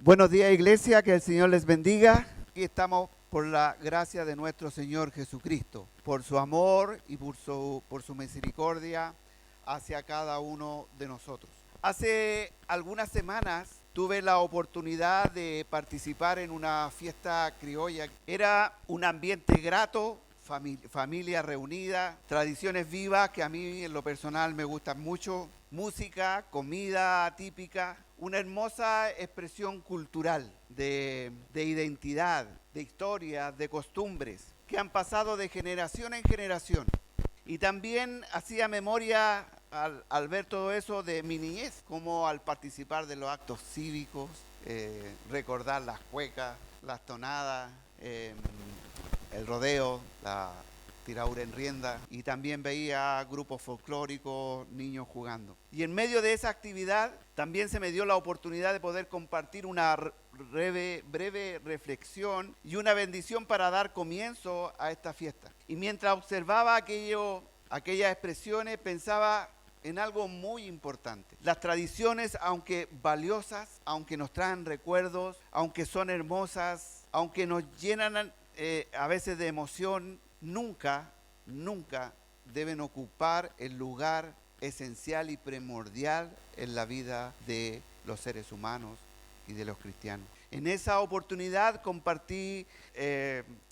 Buenos días, iglesia, que el Señor les bendiga. Aquí estamos por la gracia de nuestro Señor Jesucristo, por su amor y por su misericordia hacia cada uno de nosotros. Hace algunas semanas tuve la oportunidad de participar en una fiesta criolla. Era un ambiente grato, familia reunida, tradiciones vivas que a mí en lo personal me gustan mucho, música, comida típica, una hermosa expresión cultural de identidad, de historia, de costumbres que han pasado de generación en generación. Y también hacía memoria al ver todo eso de mi niñez, como al participar de los actos cívicos, recordar las cuecas, las tonadas, el rodeo, la tiradura en rienda, y también veía grupos folclóricos, niños jugando. Y en medio de esa actividad también se me dio la oportunidad de poder compartir una breve reflexión y una bendición para dar comienzo a esta fiesta. Y mientras observaba aquellas expresiones, pensaba en algo muy importante. Las tradiciones, aunque valiosas, aunque nos traen recuerdos, aunque son hermosas, aunque nos llenan a veces de emoción, nunca deben ocupar el lugar esencial y primordial en la vida de los seres humanos y de los cristianos. En esa oportunidad compartí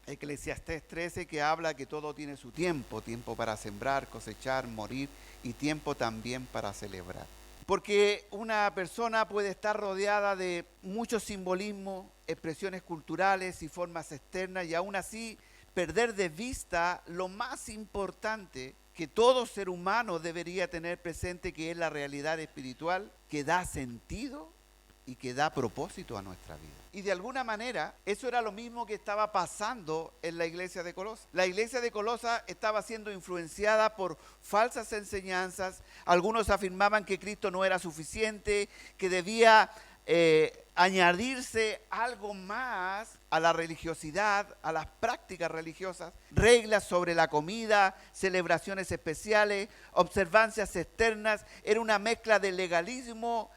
Eclesiastés 13, que habla que todo tiene su tiempo, tiempo para sembrar, cosechar, morir y tiempo también para celebrar. Porque una persona puede estar rodeada de mucho simbolismo, expresiones culturales y formas externas, y aún así perder de vista lo más importante que todo ser humano debería tener presente, que es la realidad espiritual que da sentido y que da propósito a nuestra vida. Y de alguna manera, eso era lo mismo que estaba pasando en la iglesia de Colosas. La iglesia de Colosas estaba siendo influenciada por falsas enseñanzas. Algunos afirmaban que Cristo no era suficiente, que debía añadirse algo más a la religiosidad, a las prácticas religiosas, reglas sobre la comida, celebraciones especiales, observancias externas. Era una mezcla de legalismo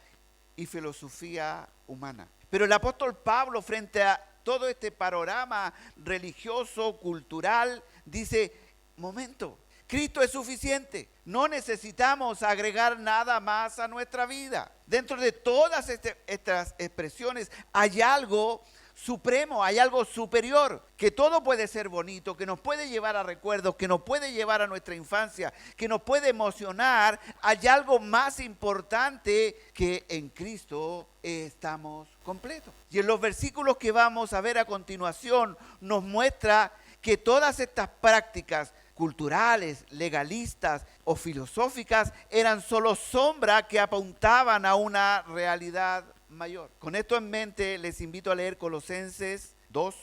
y filosofía humana. Pero el apóstol Pablo, frente a todo este panorama religioso, cultural, dice: momento, Cristo es suficiente, no necesitamos agregar nada más a nuestra vida. Dentro de todas estas expresiones hay algo supremo, hay algo superior, que todo puede ser bonito, que nos puede llevar a recuerdos, que nos puede llevar a nuestra infancia, que nos puede emocionar. Hay algo más importante, que en Cristo estamos completos. Y en los versículos que vamos a ver a continuación nos muestra que todas estas prácticas culturales, legalistas o filosóficas eran solo sombras que apuntaban a una realidad mayor. Con esto en mente, les invito a leer Colosenses 2,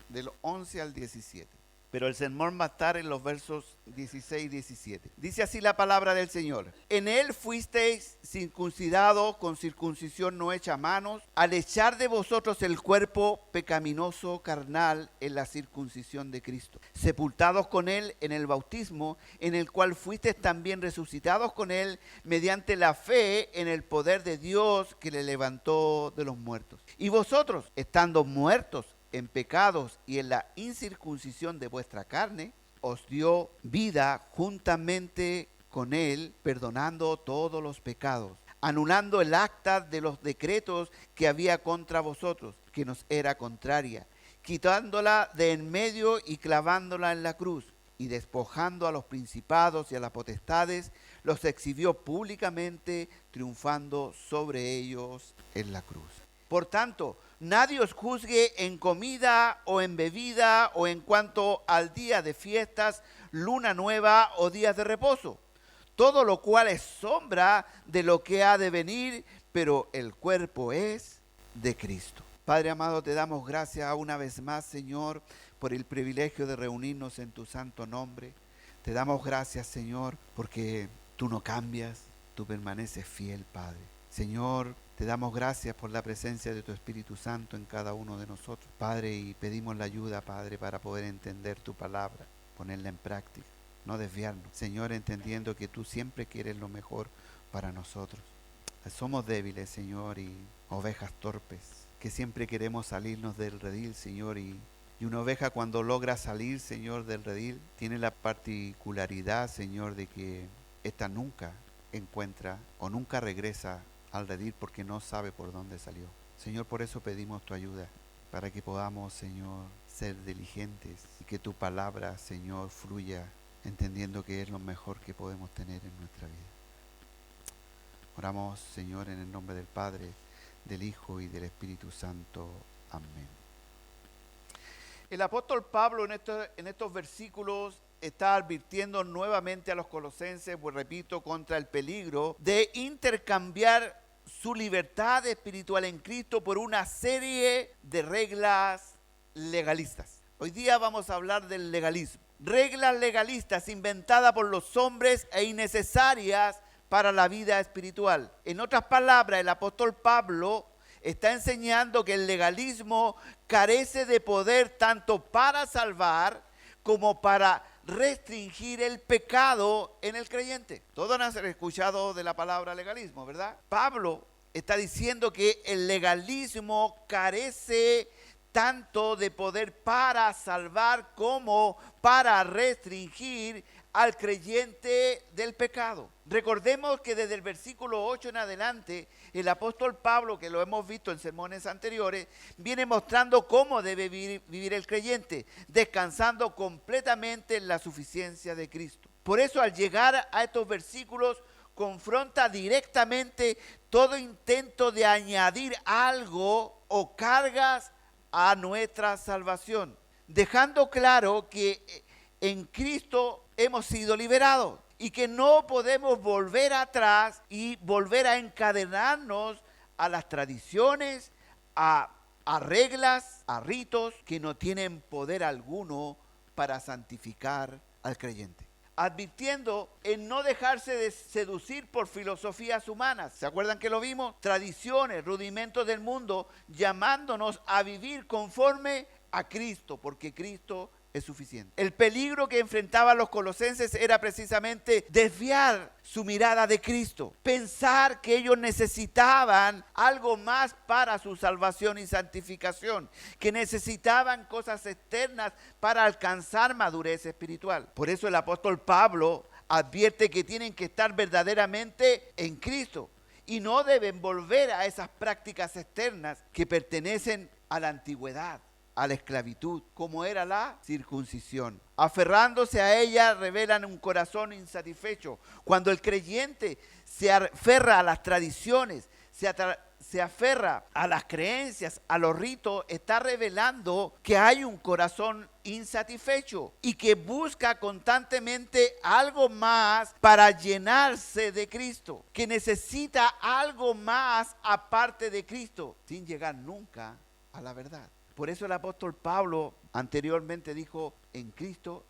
del 11 al 17. Pero el sermón va a estar en los versos 16 y 17. Dice así la palabra del Señor: en él fuisteis circuncidados con circuncisión no hecha a manos, al echar de vosotros el cuerpo pecaminoso carnal en la circuncisión de Cristo, sepultados con él en el bautismo, en el cual fuisteis también resucitados con él mediante la fe en el poder de Dios que le levantó de los muertos. Y vosotros, estando muertos en pecados y en la incircuncisión de vuestra carne, os dio vida juntamente con él, perdonando todos los pecados, anulando el acta de los decretos que había contra vosotros, que nos era contraria, quitándola de en medio y clavándola en la cruz, y despojando a los principados y a las potestades, los exhibió públicamente, triunfando sobre ellos en la cruz. Por tanto, nadie os juzgue en comida o en bebida o en cuanto al día de fiestas, luna nueva o días de reposo, todo lo cual es sombra de lo que ha de venir, pero el cuerpo es de Cristo. Padre amado, te damos gracias una vez más, Señor, por el privilegio de reunirnos en tu santo nombre. Te damos gracias, Señor, porque tú no cambias, tú permaneces fiel, Padre. Señor, te damos gracias por la presencia de tu Espíritu Santo en cada uno de nosotros, Padre, y pedimos la ayuda, Padre, para poder entender tu palabra, ponerla en práctica, no desviarnos. Señor, entendiendo que tú siempre quieres lo mejor para nosotros. Somos débiles, Señor, y ovejas torpes. que siempre queremos salirnos del redil, Señor, y una oveja cuando logra salir, Señor, del redil, tiene la particularidad, Señor, de que ésta nunca encuentra o nunca regresa al redil porque no sabe por dónde salió. Señor, por eso pedimos tu ayuda, para que podamos, Señor, ser diligentes y que tu palabra, Señor, fluya, entendiendo que es lo mejor que podemos tener en nuestra vida. Oramos, Señor, en el nombre del Padre, del Hijo y del Espíritu Santo. Amén. El apóstol Pablo en estos versículos está advirtiendo nuevamente a los colosenses, pues repito, contra el peligro de intercambiar su libertad espiritual en Cristo por una serie de reglas legalistas. Hoy día vamos a hablar del legalismo. Reglas legalistas inventadas por los hombres e innecesarias para la vida espiritual. En otras palabras, el apóstol Pablo está enseñando que el legalismo carece de poder tanto para salvar como para restringir el pecado en el creyente. Todos han escuchado de la palabra legalismo, ¿verdad? Pablo está diciendo que el legalismo carece tanto de poder para salvar como para restringir al creyente del pecado. Recordemos que desde el versículo 8 en adelante, el apóstol Pablo, que lo hemos visto en sermones anteriores, viene mostrando cómo debe vivir el creyente, descansando completamente en la suficiencia de Cristo. Por eso, al llegar a estos versículos, confronta directamente todo intento de añadir algo o cargas a nuestra salvación, dejando claro que en Cristo hemos sido liberados y que no podemos volver atrás y volver a encadenarnos a las tradiciones, a reglas, a ritos que no tienen poder alguno para santificar al creyente. Advirtiendo en no dejarse de seducir por filosofías humanas. ¿Se acuerdan que lo vimos? Tradiciones, rudimentos del mundo, llamándonos a vivir conforme a Cristo, porque Cristo es suficiente. El peligro que enfrentaban los colosenses era precisamente desviar su mirada de Cristo, pensar que ellos necesitaban algo más para su salvación y santificación, que necesitaban cosas externas para alcanzar madurez espiritual. Por eso el apóstol Pablo advierte que tienen que estar verdaderamente en Cristo y no deben volver a esas prácticas externas que pertenecen a la antigüedad, a la esclavitud, como era la circuncisión. Aferrándose a ella revelan un corazón insatisfecho. Cuando el creyente se aferra a las tradiciones, se aferra a las creencias, a los ritos, está revelando que hay un corazón insatisfecho y que busca constantemente algo más para llenarse de Cristo, que necesita algo más aparte de Cristo, sin llegar nunca a la verdad. Por eso el apóstol Pablo anteriormente dijo, en Cristo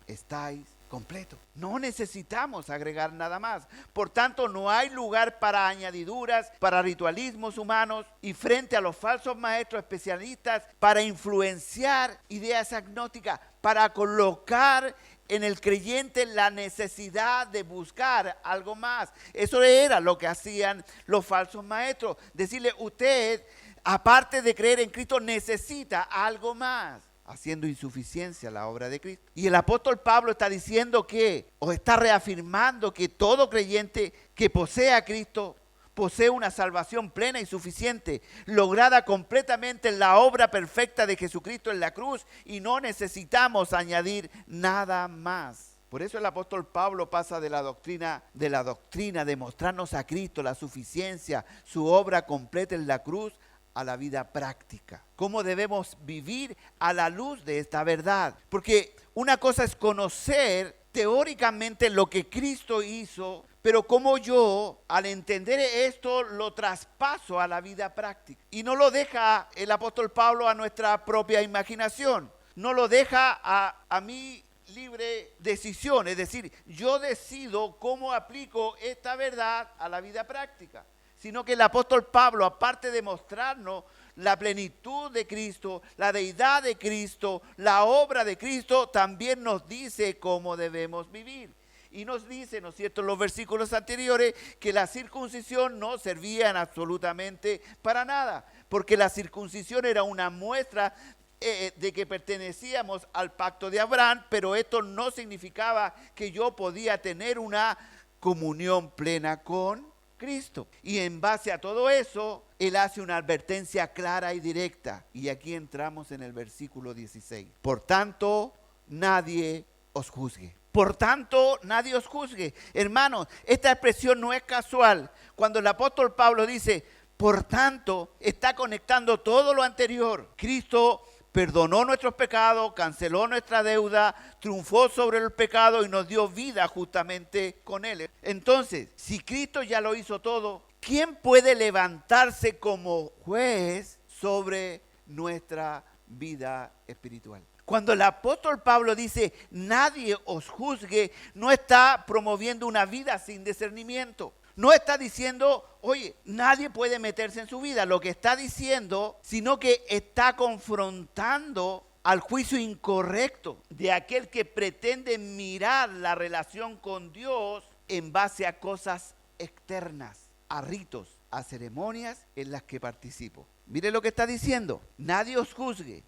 estáis completos. No necesitamos agregar nada más. Por tanto, no hay lugar para añadiduras, para ritualismos humanos y frente a los falsos maestros especialistas para influenciar ideas agnósticas, para colocar en el creyente la necesidad de buscar algo más. Eso era lo que hacían los falsos maestros. Decirle, usted, aparte de creer en Cristo, necesita algo más, haciendo insuficiencia la obra de Cristo. Y el apóstol Pablo está diciendo que, o está reafirmando que todo creyente que posee a Cristo, posee una salvación plena y suficiente, lograda completamente en la obra perfecta de Jesucristo en la cruz, y no necesitamos añadir nada más. Por eso el apóstol Pablo pasa de la doctrina de mostrarnos a Cristo, la suficiencia, su obra completa en la cruz, a la vida práctica. ¿Cómo debemos vivir a la luz de esta verdad? Porque una cosa es conocer teóricamente lo que Cristo hizo, pero como yo, al entender esto, lo traspaso a la vida práctica. Y no lo deja el apóstol Pablo a nuestra propia imaginación. No lo deja a mi libre decisión. Es decir, yo decido cómo aplico esta verdad a la vida práctica. Sino que el apóstol Pablo, aparte de mostrarnos la plenitud de Cristo, la deidad de Cristo, la obra de Cristo, también nos dice cómo debemos vivir. Y nos dice, ¿no es cierto?, en los versículos anteriores, que la circuncisión no servía en absolutamente para nada, porque la circuncisión era una muestra de que pertenecíamos al pacto de Abraham, pero esto no significaba que yo podía tener una comunión plena con Cristo. Y en base a todo eso, él hace una advertencia clara y directa. Y aquí entramos en el versículo 16. Por tanto, nadie os juzgue. Por tanto, nadie os juzgue. Hermanos, esta expresión no es casual. Cuando el apóstol Pablo dice, por tanto, está conectando todo lo anterior. Cristo perdonó nuestros pecados, canceló nuestra deuda, triunfó sobre el pecado y nos dio vida justamente con él. Entonces, si Cristo ya lo hizo todo, ¿quién puede levantarse como juez sobre nuestra vida espiritual? Cuando el apóstol Pablo dice, nadie os juzgue, no está promoviendo una vida sin discernimiento. No está diciendo, oye, nadie puede meterse en su vida. Lo que está diciendo, sino que está confrontando al juicio incorrecto de aquel que pretende mirar la relación con Dios en base a cosas externas, a ritos, a ceremonias en las que participo. Mire lo que está diciendo, nadie os juzgue.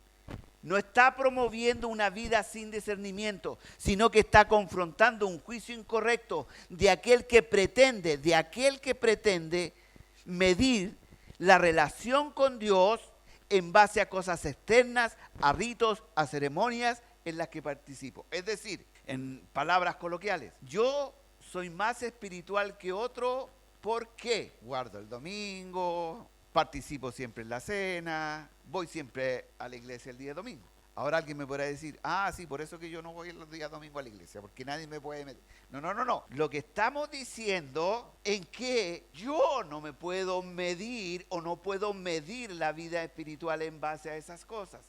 No está promoviendo una vida sin discernimiento, sino que está confrontando un juicio incorrecto de aquel que pretende medir la relación con Dios en base a cosas externas, a ritos, a ceremonias en las que participo. Es decir, en palabras coloquiales, yo soy más espiritual que otro porque guardo el domingo, participo siempre en la cena, voy siempre a la iglesia el día domingo. Ahora alguien me podrá decir, sí, por eso que yo no voy los días domingo a la iglesia, porque nadie me puede meter. No. Lo que estamos diciendo es que yo no me puedo medir o no puedo medir la vida espiritual en base a esas cosas.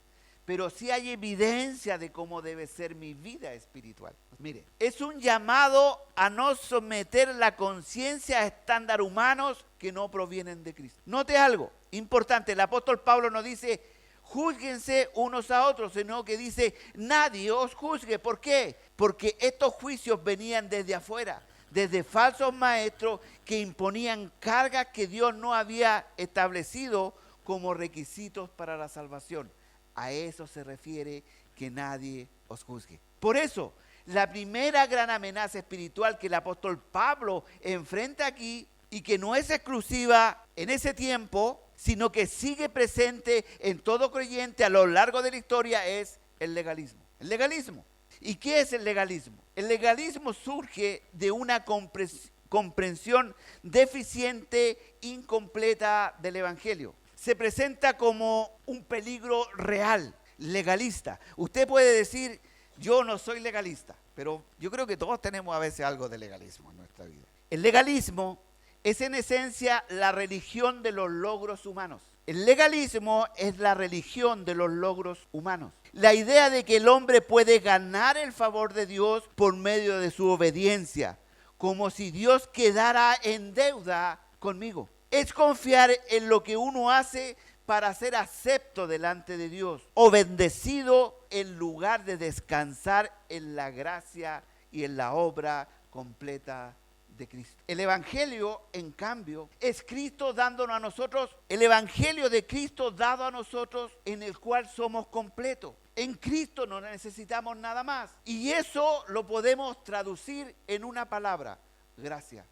Pero sí hay evidencia de cómo debe ser mi vida espiritual. Mire, es un llamado a no someter la conciencia a estándares humanos que no provienen de Cristo. Note algo importante, el apóstol Pablo no dice, júzguense unos a otros, sino que dice, nadie os juzgue. ¿Por qué? Porque estos juicios venían desde afuera, desde falsos maestros que imponían cargas que Dios no había establecido como requisitos para la salvación. A eso se refiere que nadie os juzgue. Por eso, la primera gran amenaza espiritual que el apóstol Pablo enfrenta aquí y que no es exclusiva en ese tiempo, sino que sigue presente en todo creyente a lo largo de la historia es el legalismo. El legalismo. ¿Y qué es el legalismo? El legalismo surge de una comprensión deficiente, incompleta del Evangelio. Se presenta como un peligro real, legalista. Usted puede decir, yo no soy legalista, pero yo creo que todos tenemos a veces algo de legalismo en nuestra vida. El legalismo es en esencia la religión de los logros humanos. El legalismo es la religión de los logros humanos. La idea de que el hombre puede ganar el favor de Dios por medio de su obediencia, como si Dios quedara en deuda conmigo. Es confiar en lo que uno hace para ser acepto delante de Dios o bendecido en lugar de descansar en la gracia y en la obra completa de Cristo. El Evangelio, en cambio, es Cristo dándonos a nosotros, el Evangelio de Cristo dado a nosotros en el cual somos completos. En Cristo no necesitamos nada más. Y eso lo podemos traducir en una palabra, gracia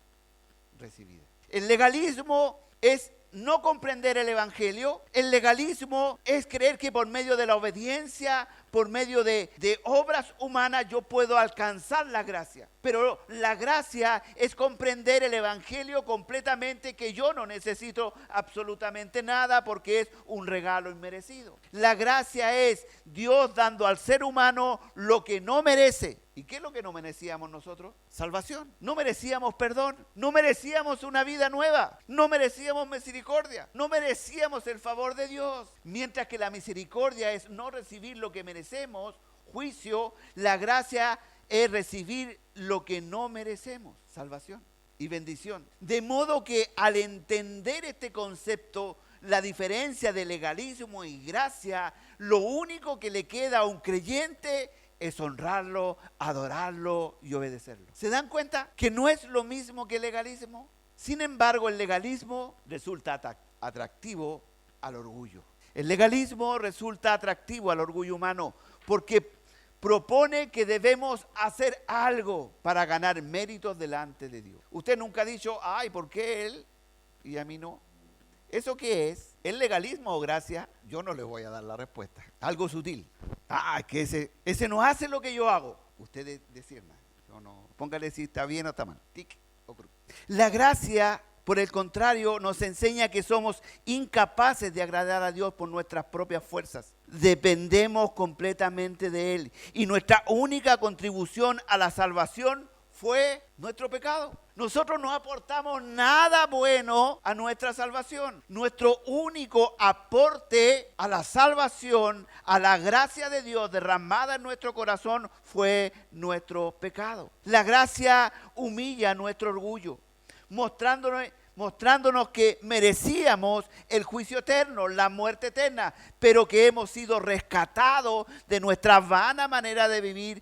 recibida. El legalismo es no comprender el Evangelio. El legalismo es creer que por medio de la obediencia, por medio de obras humanas, yo puedo alcanzar la gracia. Pero la gracia es comprender el Evangelio completamente, que yo no necesito absolutamente nada porque es un regalo inmerecido. La gracia es Dios dando al ser humano lo que no merece. ¿Y qué es lo que no merecíamos nosotros? Salvación. No merecíamos perdón. No merecíamos una vida nueva. No merecíamos misericordia. No merecíamos el favor de Dios. Mientras que la misericordia es no recibir lo que merecemos, juicio, la gracia es recibir lo que no merecemos, salvación y bendición. De modo que al entender este concepto, la diferencia de legalismo y gracia, lo único que le queda a un creyente es honrarlo, adorarlo y obedecerlo. ¿Se dan cuenta que no es lo mismo que el legalismo? Sin embargo, el legalismo resulta atractivo al orgullo. El legalismo resulta atractivo al orgullo humano porque propone que debemos hacer algo para ganar méritos delante de Dios. Usted nunca ha dicho, ay, ¿por qué él y a mí no? ¿Eso qué es? ¿Es legalismo o gracia? Yo no le voy a dar la respuesta. Algo sutil. Que ese no hace lo que yo hago. Usted discierna. Yo no. Póngale si está bien o está mal. Tic o cruz. La gracia, por el contrario, nos enseña que somos incapaces de agradar a Dios por nuestras propias fuerzas. Dependemos completamente de Él. Y nuestra única contribución a la salvación fue nuestro pecado. Nosotros no aportamos nada bueno a nuestra salvación. Nuestro único aporte a la salvación, a la gracia de Dios derramada en nuestro corazón, fue nuestro pecado. La gracia humilla nuestro orgullo, mostrándonos que merecíamos el juicio eterno, la muerte eterna, pero que hemos sido rescatados de nuestra vana manera de vivir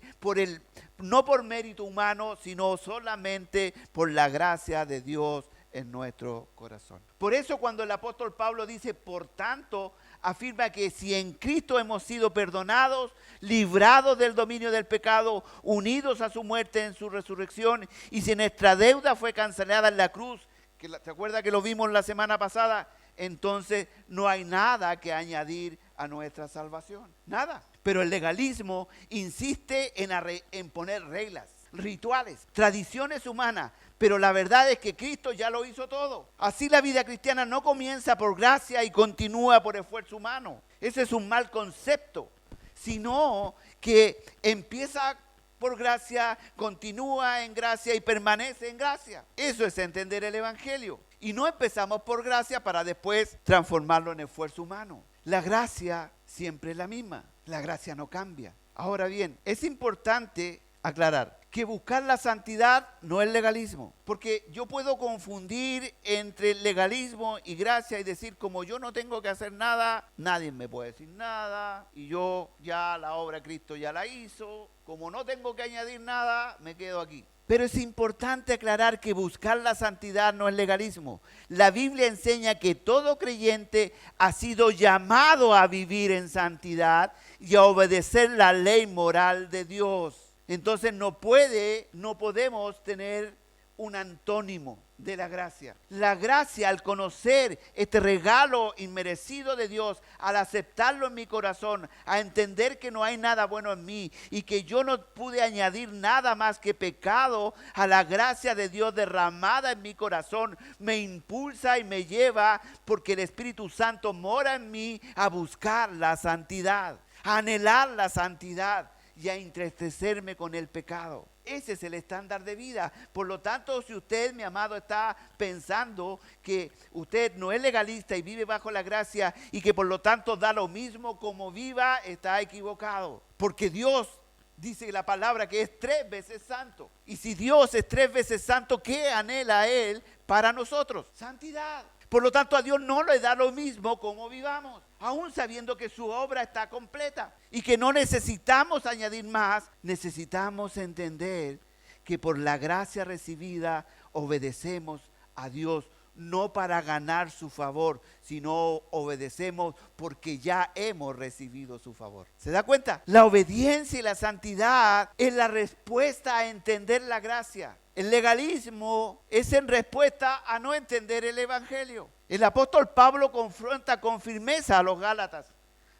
no por mérito humano, sino solamente por la gracia de Dios en nuestro corazón. Por eso cuando el apóstol Pablo dice, por tanto, afirma que si en Cristo hemos sido perdonados, librados del dominio del pecado, unidos a su muerte en su resurrección, y si nuestra deuda fue cancelada en la cruz, ¿se acuerda que lo vimos la semana pasada? Entonces no hay nada que añadir a nuestra salvación. Nada. Pero el legalismo insiste en poner reglas, rituales, tradiciones humanas. Pero la verdad es que Cristo ya lo hizo todo. Así la vida cristiana no comienza por gracia y continúa por esfuerzo humano. Ese es un mal concepto. Sino que empieza por gracia, continúa en gracia y permanece en gracia. Eso es entender el Evangelio. Y no empezamos por gracia para después transformarlo en esfuerzo humano. La gracia siempre es la misma. La gracia no cambia. Ahora bien, es importante aclarar que buscar la santidad no es legalismo. Porque yo puedo confundir entre legalismo y gracia y decir, como yo no tengo que hacer nada, nadie me puede decir nada. Y yo ya la obra de Cristo ya la hizo. Como no tengo que añadir nada, me quedo aquí. Pero es importante aclarar que buscar la santidad no es legalismo. La Biblia enseña que todo creyente ha sido llamado a vivir en santidad y a obedecer la ley moral de Dios. Entonces no podemos tener un antónimo de la gracia. La gracia, al conocer este regalo inmerecido de Dios, al aceptarlo en mi corazón, a entender que no hay nada bueno en mí y que yo no pude añadir nada más que pecado a la gracia de Dios derramada en mi corazón, me impulsa y me lleva, porque el Espíritu Santo mora en mí, a buscar la santidad, a anhelar la santidad y a entristecerme con el pecado. Ese es el estándar de vida. Por lo tanto, si usted, mi amado, está pensando que usted no es legalista y vive bajo la gracia y que por lo tanto da lo mismo como viva, está equivocado. Porque Dios dice la palabra que es 3 veces santo. Y si Dios es 3 veces santo, ¿qué anhela Él para nosotros? Santidad. Por lo tanto, a Dios no le da lo mismo como vivamos, aún sabiendo que su obra está completa y que no necesitamos añadir más. Necesitamos entender que por la gracia recibida obedecemos a Dios, no para ganar su favor, sino obedecemos porque ya hemos recibido su favor. ¿Se da cuenta? La obediencia y la santidad es la respuesta a entender la gracia. El legalismo es en respuesta a no entender el Evangelio. El apóstol Pablo confronta con firmeza a los Gálatas.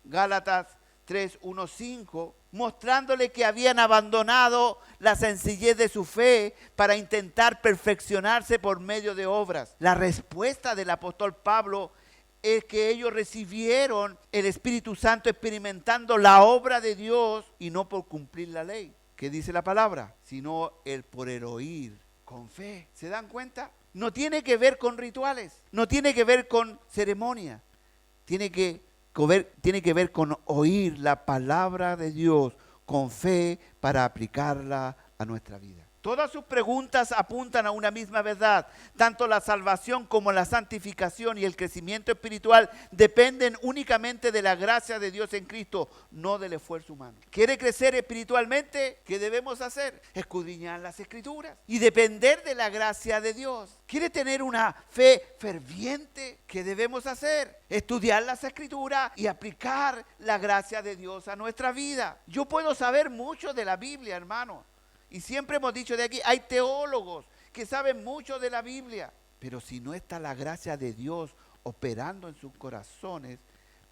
Gálatas 3:1-5, mostrándole que habían abandonado la sencillez de su fe para intentar perfeccionarse por medio de obras. La respuesta del apóstol Pablo es que ellos recibieron el Espíritu Santo experimentando la obra de Dios y no por cumplir la ley. ¿Qué dice la palabra? Sino por el oír con fe. ¿Se dan cuenta? No tiene que ver con rituales, no tiene que ver con ceremonia, tiene que ver con oír la palabra de Dios con fe para aplicarla a nuestra vida. Todas sus preguntas apuntan a una misma verdad. Tanto la salvación como la santificación y el crecimiento espiritual dependen únicamente de la gracia de Dios en Cristo, no del esfuerzo humano. ¿Quiere crecer espiritualmente? ¿Qué debemos hacer? Escudriñar las Escrituras y depender de la gracia de Dios. ¿Quiere tener una fe ferviente? ¿Qué debemos hacer? Estudiar las Escrituras y aplicar la gracia de Dios a nuestra vida. Yo puedo saber mucho de la Biblia, hermano. Y siempre hemos dicho de aquí, hay teólogos que saben mucho de la Biblia. Pero si no está la gracia de Dios operando en sus corazones,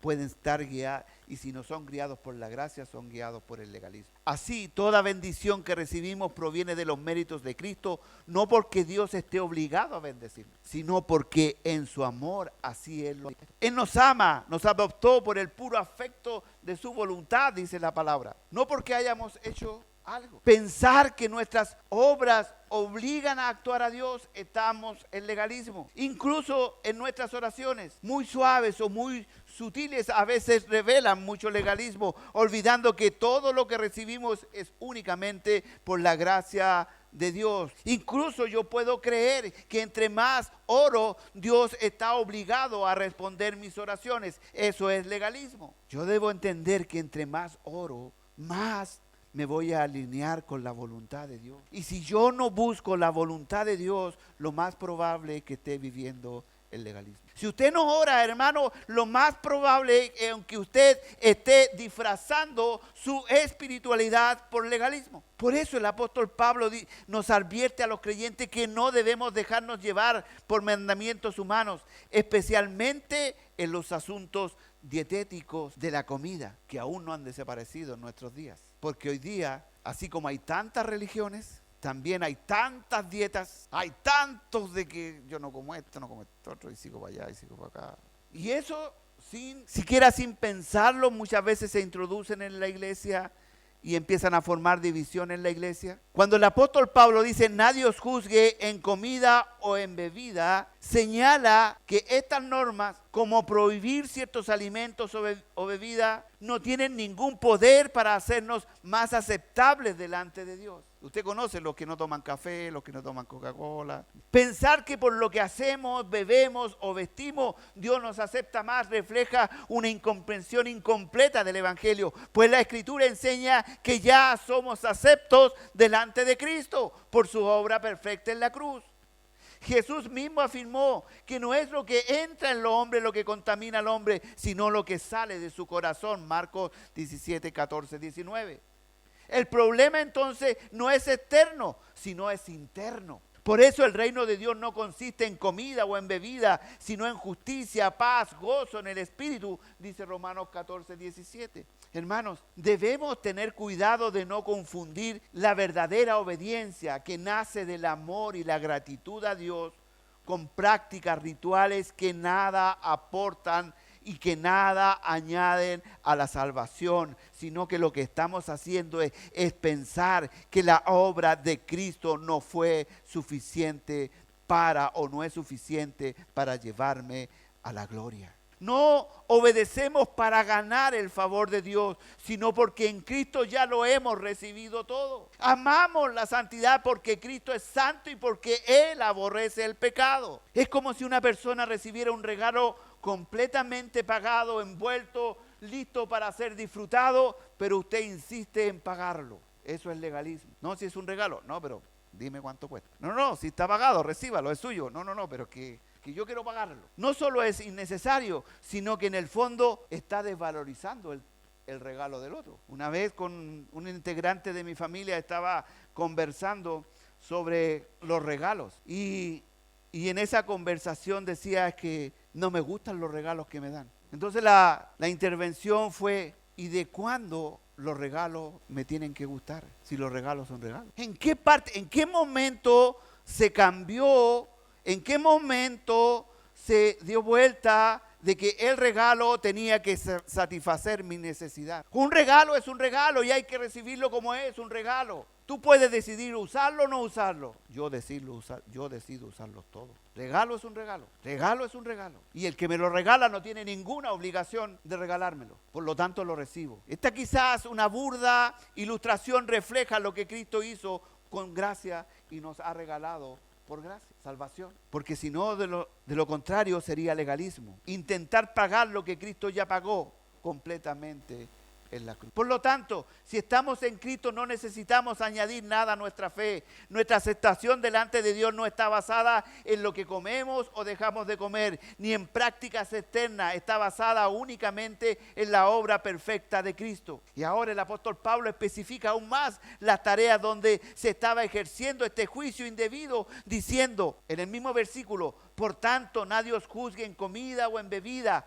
pueden estar guiados, y si no son guiados por la gracia, son guiados por el legalismo. Así, toda bendición que recibimos proviene de los méritos de Cristo, no porque Dios esté obligado a bendecirnos, sino porque en su amor así Él lo hizo. Él nos ama, nos adoptó por el puro afecto de su voluntad, dice la palabra, no porque hayamos hecho algo. Pensar que nuestras obras obligan a actuar a Dios, estamos en legalismo. Incluso en nuestras oraciones, muy suaves o muy sutiles, a veces revelan mucho legalismo, olvidando que todo lo que recibimos es únicamente por la gracia de Dios. Incluso yo puedo creer que entre más oro, Dios está obligado a responder mis oraciones. Eso es legalismo. Yo debo entender que entre más oro, más me voy a alinear con la voluntad de Dios. Y si yo no busco la voluntad de Dios, lo más probable es que esté viviendo el legalismo. Si usted no ora, hermano, lo más probable es que usted esté disfrazando su espiritualidad por legalismo. Por eso el apóstol Pablo nos advierte a los creyentes que no debemos dejarnos llevar por mandamientos humanos, especialmente en los asuntos dietéticos de la comida, que aún no han desaparecido en nuestros días. Porque hoy día, así como hay tantas religiones, también hay tantas dietas, hay tantos de que yo no como esto, no como esto otro, y sigo para allá, y sigo para acá. Y eso, siquiera sin pensarlo, muchas veces se introducen en la iglesia y empiezan a formar división en la iglesia. Cuando el apóstol Pablo dice, nadie os juzgue en comida o en bebida, señala que estas normas, como prohibir ciertos alimentos o bebidas, no tienen ningún poder para hacernos más aceptables delante de Dios. Usted conoce los que no toman café, los que no toman Coca-Cola. Pensar que por lo que hacemos, bebemos o vestimos, Dios nos acepta más, refleja una incomprensión incompleta del Evangelio. Pues la Escritura enseña que ya somos aceptos delante de Cristo por su obra perfecta en la cruz. Jesús mismo afirmó que no es lo que entra en el hombre lo que contamina al hombre, sino lo que sale de su corazón. Marcos 17, 14, 19. El problema entonces no es externo, sino es interno. Por eso el reino de Dios no consiste en comida o en bebida, sino en justicia, paz, gozo en el Espíritu, dice Romanos 14, 17. Hermanos, debemos tener cuidado de no confundir la verdadera obediencia que nace del amor y la gratitud a Dios con prácticas rituales que nada aportan y que nada añaden a la salvación, sino que lo que estamos haciendo es pensar que la obra de Cristo no fue suficiente o no es suficiente para llevarme a la gloria. No obedecemos para ganar el favor de Dios, sino porque en Cristo ya lo hemos recibido todo. Amamos la santidad porque Cristo es santo y porque Él aborrece el pecado. Es como si una persona recibiera un regalo completamente pagado, envuelto, listo para ser disfrutado, pero usted insiste en pagarlo. Eso es legalismo. No, si es un regalo, no, pero dime cuánto cuesta. No, si está pagado, recíbalo, es suyo. No, pero que yo quiero pagarlo. No solo es innecesario, sino que en el fondo está desvalorizando el regalo del otro. Una vez con un integrante de mi familia estaba conversando sobre los regalos y en esa conversación decía que no me gustan los regalos que me dan. Entonces la intervención fue, ¿y de cuándo los regalos me tienen que gustar? Si los regalos son regalos. ¿En qué parte, en qué momento se cambió? ¿En qué momento se dio vuelta de que el regalo tenía que satisfacer mi necesidad? Un regalo es un regalo y hay que recibirlo como es, un regalo. Tú puedes decidir usarlo o no usarlo. Yo decido usarlos todos. Regalo es un regalo. Regalo es un regalo. Y el que me lo regala no tiene ninguna obligación de regalármelo. Por lo tanto lo recibo. Esta quizás una burda ilustración refleja lo que Cristo hizo con gracia y nos ha regalado por gracia, salvación. Porque si no, de lo contrario sería legalismo. Intentar pagar lo que Cristo ya pagó completamente en la cruz. Por lo tanto, si estamos en Cristo no necesitamos añadir nada a nuestra fe. Nuestra aceptación delante de Dios no está basada en lo que comemos o dejamos de comer, ni en prácticas externas. Está basada únicamente en la obra perfecta de Cristo. Y ahora el apóstol Pablo especifica aún más las tareas donde se estaba ejerciendo este juicio indebido, diciendo en el mismo versículo: por tanto, nadie os juzgue en comida o en bebida,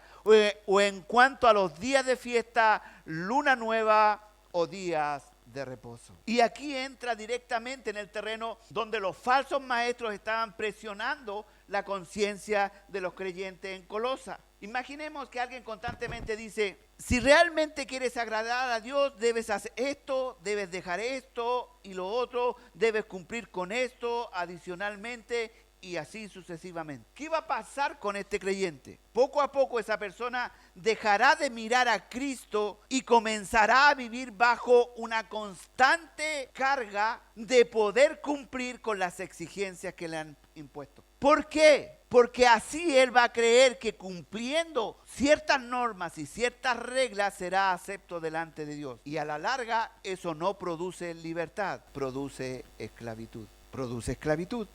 o en cuanto a los días de fiesta, luna nueva o días de reposo. Y aquí entra directamente en el terreno donde los falsos maestros estaban presionando la conciencia de los creyentes en Colosa. Imaginemos que alguien constantemente dice: si realmente quieres agradar a Dios, debes hacer esto, debes dejar esto y lo otro, debes cumplir con esto adicionalmente, y así sucesivamente. ¿Qué iba a pasar con este creyente? Poco a poco esa persona dejará de mirar a Cristo y comenzará a vivir bajo una constante carga de poder cumplir con las exigencias que le han impuesto. ¿Por qué? Porque así él va a creer que cumpliendo ciertas normas y ciertas reglas será acepto delante de Dios. Y a la larga eso no produce libertad, produce esclavitud.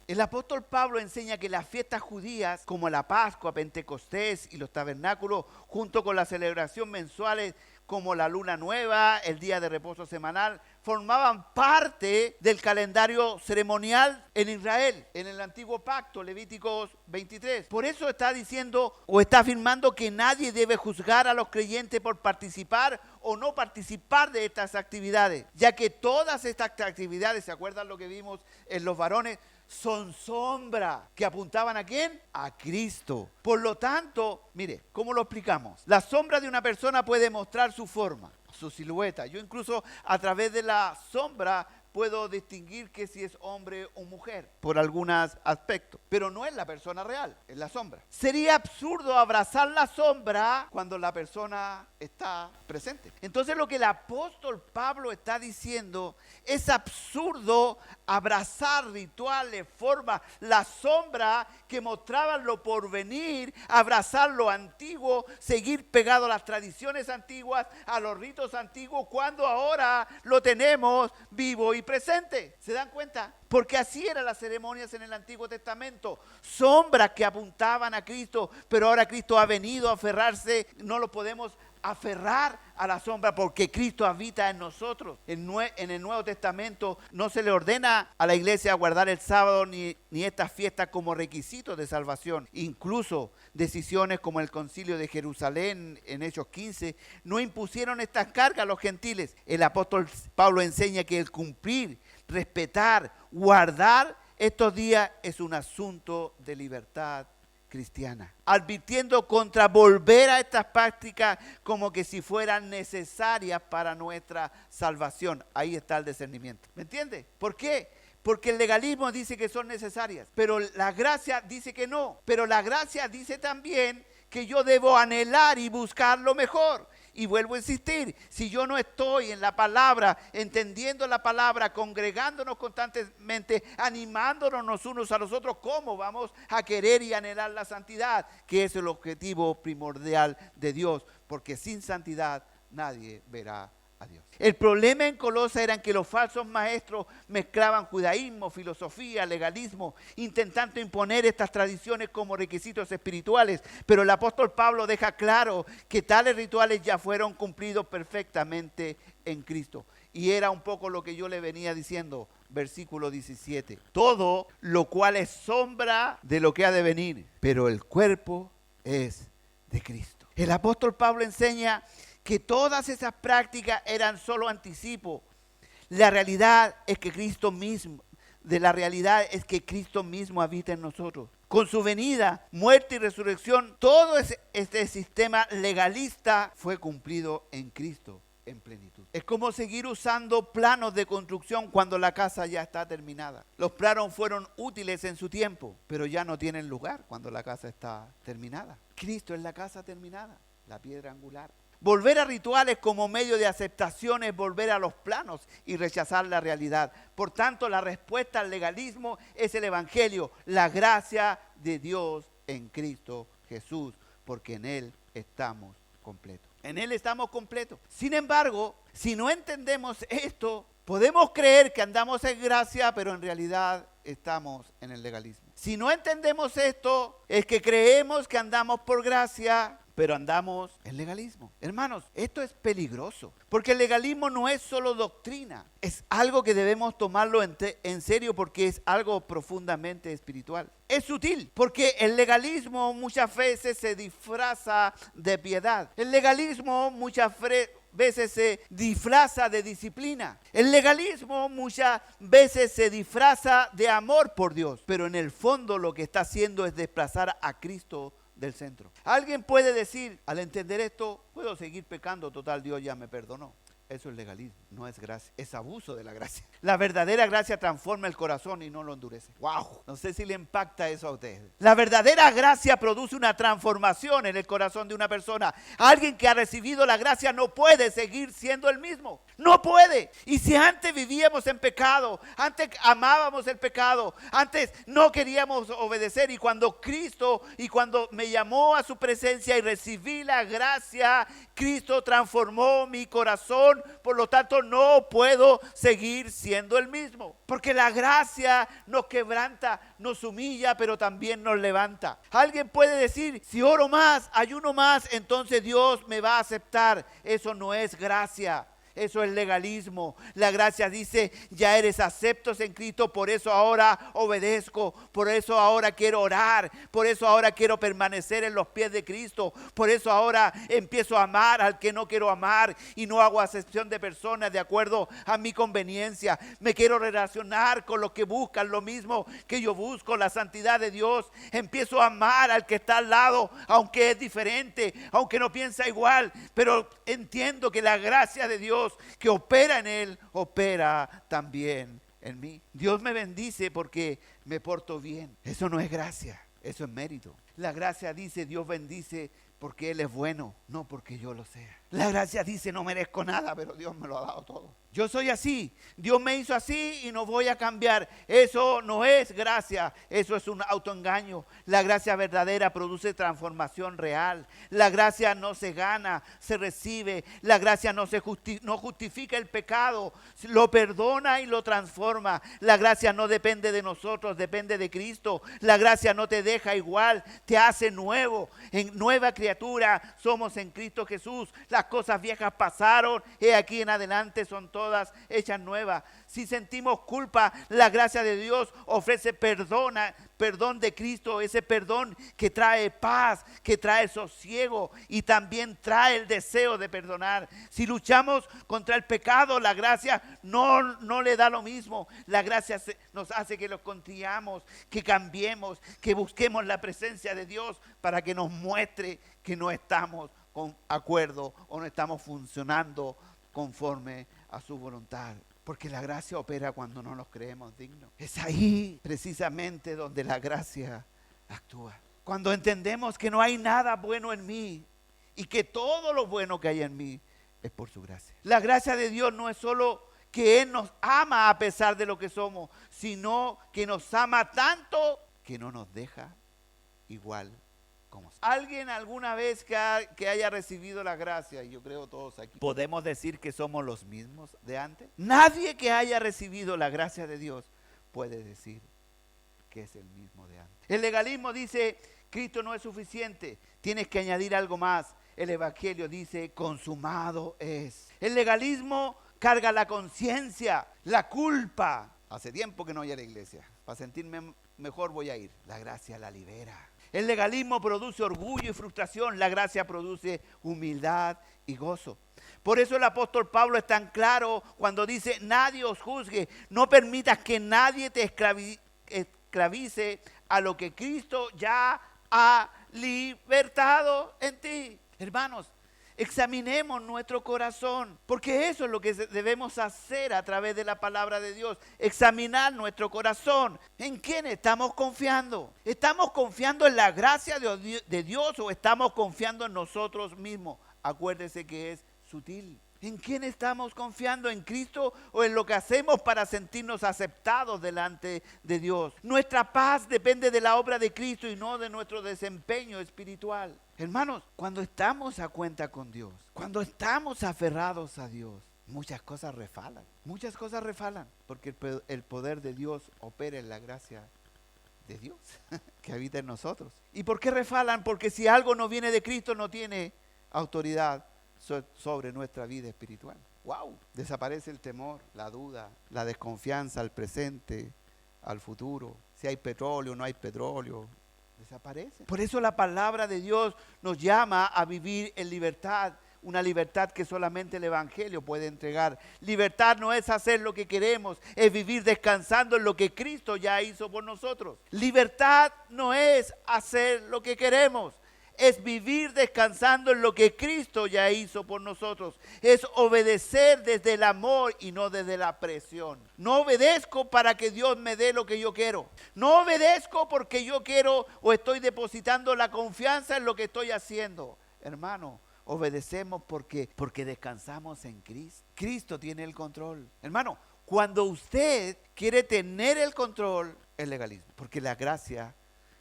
El apóstol Pablo enseña que las fiestas judías como la Pascua, Pentecostés y los tabernáculos, junto con las celebraciones mensuales como la luna nueva, el día de reposo semanal, formaban parte del calendario ceremonial en Israel, en el antiguo pacto, Levíticos 23. Por eso está diciendo o está afirmando que nadie debe juzgar a los creyentes por participar o no participar de estas actividades, ya que todas estas actividades, ¿se acuerdan lo que vimos en los varones? Son sombra que apuntaban ¿a quién? A Cristo. Por lo tanto, mire, ¿cómo lo explicamos? La sombra de una persona puede mostrar su forma, su silueta. Yo incluso a través de la sombra puedo distinguir que si es hombre o mujer por algunos aspectos, pero no es la persona real, es la sombra. Sería absurdo abrazar la sombra cuando la persona está presente. Entonces lo que el apóstol Pablo está diciendo, es absurdo abrazar rituales, formas, la sombra que mostraban lo porvenir, abrazar lo antiguo, seguir pegado a las tradiciones antiguas, a los ritos antiguos, cuando ahora lo tenemos vivo y presente. ¿Se dan cuenta? Porque así eran las ceremonias en el Antiguo Testamento, sombras que apuntaban a Cristo, pero ahora Cristo ha venido a aferrarse, no lo podemos aferrar a la sombra porque Cristo habita en nosotros. En el Nuevo Testamento no se le ordena a la iglesia guardar el sábado ni estas fiestas como requisitos de salvación. Incluso decisiones como el Concilio de Jerusalén en Hechos 15 no impusieron estas cargas a los gentiles. El apóstol Pablo enseña que el cumplir, respetar, guardar estos días es un asunto de libertad cristiana, advirtiendo contra volver a estas prácticas como que si fueran necesarias para nuestra salvación. Ahí está el discernimiento. ¿Me entiende? ¿Por qué? Porque el legalismo dice que son necesarias, pero la gracia dice que no. Pero la gracia dice también que yo debo anhelar y buscar lo mejor. Y vuelvo a insistir, si yo no estoy en la palabra, entendiendo la palabra, congregándonos constantemente, animándonos unos a los otros, ¿cómo vamos a querer y anhelar la santidad? Que es el objetivo primordial de Dios, porque sin santidad nadie verá a Dios. El problema en Colosa era que los falsos maestros mezclaban judaísmo, filosofía, legalismo, intentando imponer estas tradiciones como requisitos espirituales. Pero el apóstol Pablo deja claro que tales rituales ya fueron cumplidos perfectamente en Cristo. Y era un poco lo que yo le venía diciendo, versículo 17. Todo lo cual es sombra de lo que ha de venir, pero el cuerpo es de Cristo. El apóstol Pablo enseña que todas esas prácticas eran solo anticipo. La realidad es que Cristo mismo habita en nosotros. Con su venida, muerte y resurrección, todo este sistema legalista fue cumplido en Cristo en plenitud. Es como seguir usando planos de construcción cuando la casa ya está terminada. Los planos fueron útiles en su tiempo, pero ya no tienen lugar cuando la casa está terminada. Cristo es la casa terminada, la piedra angular. Volver a rituales como medio de aceptación es volver a los planos y rechazar la realidad. Por tanto, la respuesta al legalismo es el Evangelio, la gracia de Dios en Cristo Jesús, porque en Él estamos completos. En Él estamos completos. Sin embargo, si no entendemos esto, podemos creer que andamos en gracia, pero en realidad estamos en el legalismo. Si no entendemos esto, es que creemos que andamos por gracia, pero andamos en legalismo. Hermanos, esto es peligroso, porque el legalismo no es solo doctrina, es algo que debemos tomarlo en serio porque es algo profundamente espiritual. Es sutil, porque el legalismo muchas veces se disfraza de piedad. El legalismo muchas veces se disfraza de disciplina. El legalismo muchas veces se disfraza de amor por Dios, pero en el fondo lo que está haciendo es desplazar a Cristo del centro. Alguien puede decir, al entender esto, puedo seguir pecando, total Dios ya me perdonó. Eso es legalismo, no es gracia, es abuso de la gracia. La verdadera gracia transforma el corazón y no lo endurece. ¡Wow! No sé si le impacta eso a ustedes. La verdadera gracia produce una transformación en el corazón de una persona. Alguien que ha recibido la gracia no puede seguir siendo el mismo. No puede. Y si antes vivíamos en pecado, antes amábamos el pecado, antes no queríamos obedecer, y cuando Cristo, y cuando me llamó a su presencia y recibí la gracia, Cristo transformó mi corazón. Por lo tanto, no puedo seguir siendo el mismo. Porque la gracia nos quebranta, nos humilla, pero también nos levanta. Alguien puede decir, si oro más, ayuno más, entonces Dios me va a aceptar. Eso no es gracia. Eso es legalismo. La gracia dice, ya eres aceptos en Cristo, por eso ahora obedezco, por eso ahora quiero orar, por eso ahora quiero permanecer en los pies de Cristo, por eso ahora empiezo a amar al que no quiero amar y no hago acepción de personas de acuerdo a mi conveniencia. Me quiero relacionar con los que buscan lo mismo que yo busco, la santidad de Dios. Empiezo a amar al que está al lado, aunque es diferente, aunque no piensa igual, pero entiendo que la gracia de Dios que opera en él, opera también en mí. Dios me bendice porque me porto bien. Eso no es gracia, eso es mérito. La gracia dice, Dios bendice porque Él es bueno, no porque yo lo sea. La gracia dice, no merezco nada, pero Dios me lo ha dado todo. Yo soy así, Dios me hizo así y no voy a cambiar. Eso no es gracia, eso es un autoengaño. La gracia verdadera produce transformación real. La gracia no se gana, se recibe. La gracia no justifica el pecado, lo perdona y lo transforma. La gracia no depende de nosotros, depende de Cristo. La gracia no te deja igual, te hace nuevo, en nueva criatura somos en Cristo Jesús. Las cosas viejas pasaron y aquí en adelante son todas hechas nuevas. Si sentimos culpa, la gracia de Dios ofrece perdón de Cristo, ese perdón que trae paz, que trae sosiego y también trae el deseo de perdonar. Si luchamos contra el pecado, la gracia no le da lo mismo. La gracia nos hace que los contriamos, que cambiemos, que busquemos la presencia de Dios para que nos muestre que no estamos con acuerdo o no estamos funcionando conforme a su voluntad. Porque la gracia opera cuando no nos creemos dignos. Es ahí precisamente donde la gracia actúa. Cuando entendemos que no hay nada bueno en mí y que todo lo bueno que hay en mí es por su gracia. La gracia de Dios no es solo que Él nos ama a pesar de lo que somos, sino que nos ama tanto que no nos deja igual. ¿Alguien alguna vez que haya recibido la gracia, y yo creo todos aquí, podemos decir que somos los mismos de antes? Nadie que haya recibido la gracia de Dios puede decir que es el mismo de antes. El legalismo dice, Cristo no es suficiente, tienes que añadir algo más. El evangelio dice, consumado es. El legalismo carga la conciencia, la culpa. Hace tiempo que no voy a la iglesia, para sentirme mejor voy a ir. La gracia la libera. El legalismo produce orgullo y frustración, la gracia produce humildad y gozo. Por eso el apóstol Pablo es tan claro cuando dice, nadie os juzgue, no permitas que nadie te esclavice a lo que Cristo ya ha libertado en ti. Hermanos, examinemos nuestro corazón, porque eso es lo que debemos hacer a través de la palabra de Dios. Examinar nuestro corazón. ¿En quién estamos confiando? ¿Estamos confiando en la gracia de Dios o estamos confiando en nosotros mismos? acuérdese que es sutil. ¿En quién estamos confiando? ¿En Cristo o en lo que hacemos para sentirnos aceptados delante de Dios? Nuestra paz depende de la obra de Cristo y no de nuestro desempeño espiritual. Hermanos, cuando estamos a cuenta con Dios, cuando estamos aferrados a Dios, muchas cosas refalan. Muchas cosas refalan porque el poder de Dios opera en la gracia de Dios que habita en nosotros. ¿Y por qué refalan? Porque si algo no viene de Cristo no tiene autoridad sobre nuestra vida espiritual. ¡Wow! Desaparece el temor, la duda, la desconfianza al presente, al futuro. Si hay petróleo o no hay petróleo, desaparece. Por eso la palabra de Dios nos llama a vivir en libertad, una libertad que solamente el Evangelio puede entregar. Libertad no es hacer lo que queremos, es vivir descansando en lo que Cristo ya hizo por nosotros. Libertad no es hacer lo que queremos, es vivir descansando en lo que Cristo ya hizo por nosotros. Es obedecer desde el amor y no desde la presión. No obedezco para que Dios me dé lo que yo quiero. No obedezco porque yo quiero o estoy depositando la confianza en lo que estoy haciendo. Hermano, obedecemos porque descansamos en Cristo. Cristo tiene el control. Hermano, cuando usted quiere tener el control, es legalismo. Porque la gracia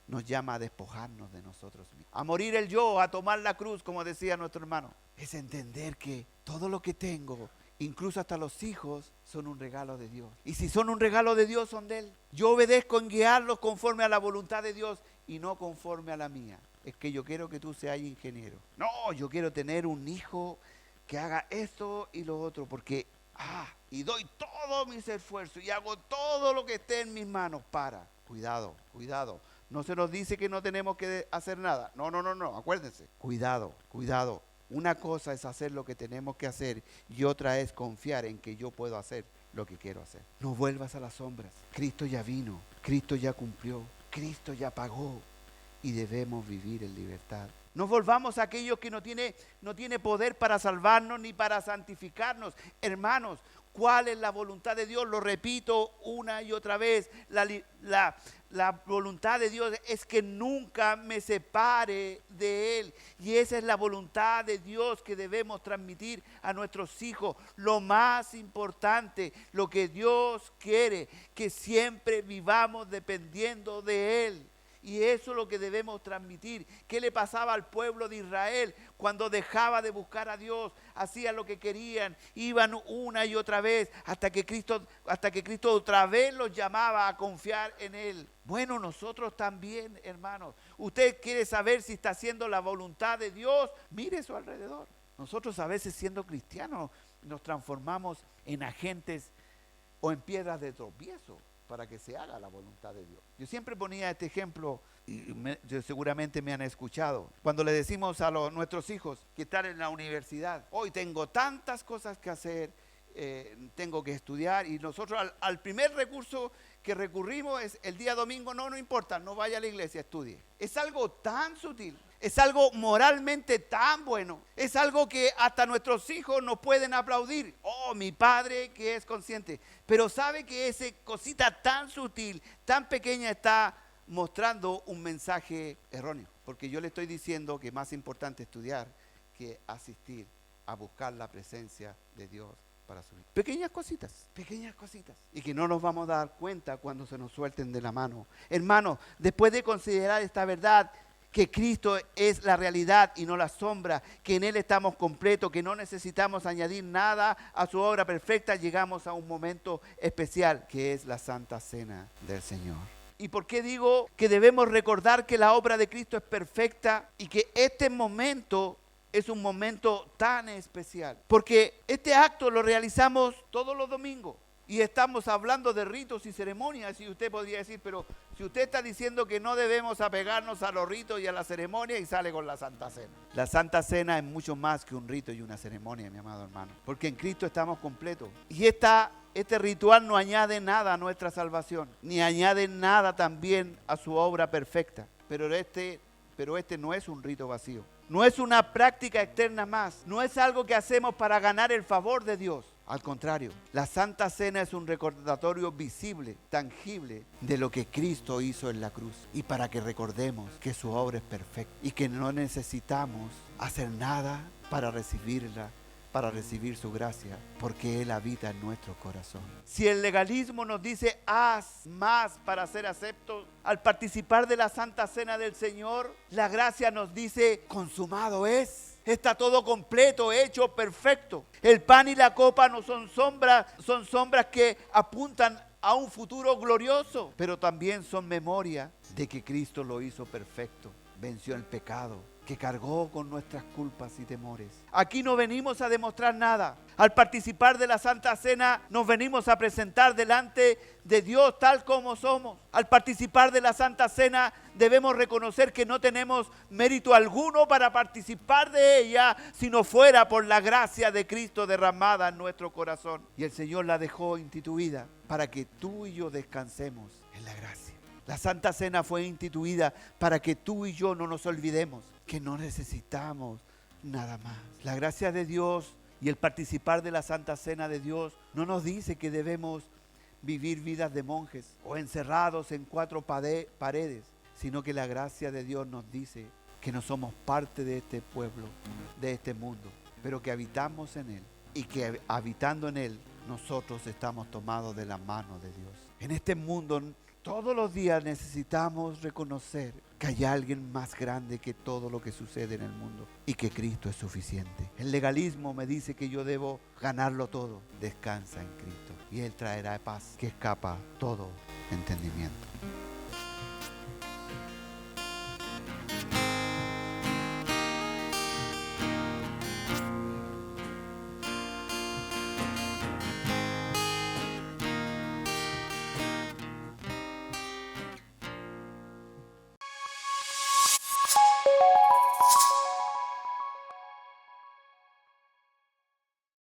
nos llama a despojarnos de nosotros mismos, a morir el yo, a tomar la cruz, como decía nuestro hermano. Es entender que todo lo que tengo, incluso hasta los hijos, son un regalo de Dios. Y si son un regalo de Dios, son de Él. Yo obedezco en guiarlos conforme a la voluntad de Dios y no conforme a la mía. Es que yo quiero que tú seas ingeniero. No, yo quiero tener un hijo que haga esto y lo otro, porque, y doy todos mis esfuerzos y hago todo lo que esté en mis manos para. Cuidado, cuidado. No se nos dice que no tenemos que hacer nada. No, acuérdense. Cuidado. Una cosa es hacer lo que tenemos que hacer y otra es confiar en que yo puedo hacer lo que quiero hacer. No vuelvas a las sombras. Cristo ya vino, Cristo ya cumplió, Cristo ya pagó y debemos vivir en libertad. No volvamos a aquellos que no tiene poder para salvarnos ni para santificarnos. Hermanos, ¿cuál es la voluntad de Dios? Lo repito una y otra vez. La voluntad de Dios es que nunca me separe de Él. Y esa es la voluntad de Dios que debemos transmitir a nuestros hijos. Lo más importante, lo que Dios quiere, que siempre vivamos dependiendo de Él. Y eso es lo que debemos transmitir. ¿Qué le pasaba al pueblo de Israel cuando dejaba de buscar a Dios? Hacían lo que querían, iban una y otra vez hasta que Cristo otra vez los llamaba a confiar en Él. Bueno, nosotros también, hermanos. Usted quiere saber si está haciendo la voluntad de Dios, mire a su alrededor. Nosotros a veces, siendo cristianos, nos transformamos en agentes o en piedras de tropiezo para que se haga la voluntad de Dios. Yo siempre ponía este ejemplo, y seguramente me han escuchado, cuando le decimos a nuestros hijos que están en la universidad: hoy tengo tantas cosas que hacer, tengo que estudiar, y nosotros al primer recurso que recurrimos es el día domingo: no importa, no vaya a la iglesia, estudie. Es algo tan sutil, es algo moralmente tan bueno, es algo que hasta nuestros hijos nos pueden aplaudir. Oh, mi padre que es consciente. Pero sabe que esa cosita tan sutil, tan pequeña, está mostrando un mensaje erróneo. Porque yo le estoy diciendo que es más importante estudiar que asistir a buscar la presencia de Dios para su vida. Pequeñas cositas. Y que no nos vamos a dar cuenta cuando se nos suelten de la mano. Hermanos, después de considerar esta verdad, que Cristo es la realidad y no la sombra, que en Él estamos completos, que no necesitamos añadir nada a su obra perfecta, llegamos a un momento especial, que es la Santa Cena del Señor. ¿Y por qué digo que debemos recordar que la obra de Cristo es perfecta y que este momento es un momento tan especial? Porque este acto lo realizamos todos los domingos. Y estamos hablando de ritos y ceremonias, y usted podría decir: pero si usted está diciendo que no debemos apegarnos a los ritos y a la ceremonia, y sale con la Santa Cena. La Santa Cena es mucho más que un rito y una ceremonia, mi amado hermano, porque en Cristo estamos completos. Y este ritual no añade nada a nuestra salvación, ni añade nada también a su obra perfecta. Pero este no es un rito vacío. No es una práctica externa más. No es algo que hacemos para ganar el favor de Dios. Al contrario, la Santa Cena es un recordatorio visible, tangible, de lo que Cristo hizo en la cruz. Y para que recordemos que su obra es perfecta y que no necesitamos hacer nada para recibirla, para recibir su gracia, porque Él habita en nuestro corazón. Si el legalismo nos dice haz más para ser aceptos, al participar de la Santa Cena del Señor, la gracia nos dice consumado es. Está todo completo, hecho, perfecto. El pan y la copa no son sombras que apuntan a un futuro glorioso, pero también son memoria de que Cristo lo hizo perfecto, venció el pecado, que cargó con nuestras culpas y temores. Aquí no venimos a demostrar nada. Al participar de la Santa Cena nos venimos a presentar delante de Dios tal como somos. Al participar de la Santa Cena debemos reconocer que no tenemos mérito alguno para participar de ella si no fuera por la gracia de Cristo derramada en nuestro corazón. Y el Señor la dejó instituida para que tú y yo descansemos en la gracia. La Santa Cena fue instituida para que tú y yo no nos olvidemos que no necesitamos nada más. La gracia de Dios y el participar de la Santa Cena de Dios no nos dice que debemos vivir vidas de monjes o encerrados en 4 paredes, sino que la gracia de Dios nos dice que no somos parte de este pueblo, de este mundo, pero que habitamos en Él y que habitando en Él nosotros estamos tomados de la mano de Dios. En este mundo todos los días necesitamos reconocer que hay alguien más grande que todo lo que sucede en el mundo y que Cristo es suficiente. El legalismo me dice que yo debo ganarlo todo. Descansa en Cristo y Él traerá paz que escapa todo entendimiento.